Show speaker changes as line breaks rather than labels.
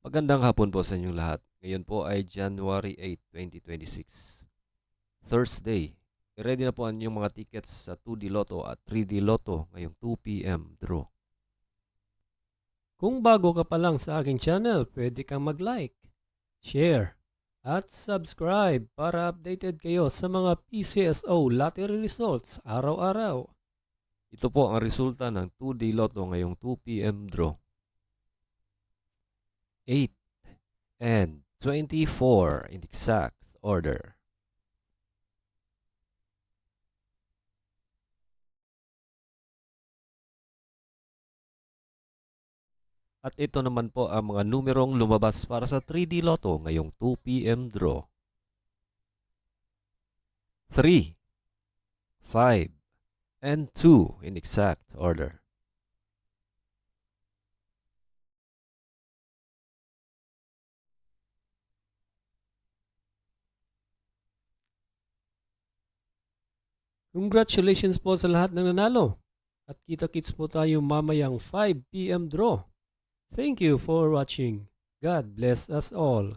Magandang hapon po sa inyong lahat. Ngayon po ay January 8, 2026. Thursday. I-ready na po ang inyong mga tickets sa 2D Lotto at 3D Lotto ngayong 2 p.m. draw.
Kung bago ka pa lang sa aking channel, pwede kang mag-like, share, at subscribe para updated kayo sa mga PCSO lottery results araw-araw.
Ito po ang resulta ng 2D Lotto ngayong 2 p.m. draw. 8 and 24 in exact order. At ito naman po ang mga numerong lumabas para sa 3D Lotto ngayong 2 p.m. draw. 3, 5, and 2 in exact order.
Congratulations po sa lahat ng nanalo. At kita-kits po tayo mamayang 5 p.m. draw. Thank you for watching. God bless us all.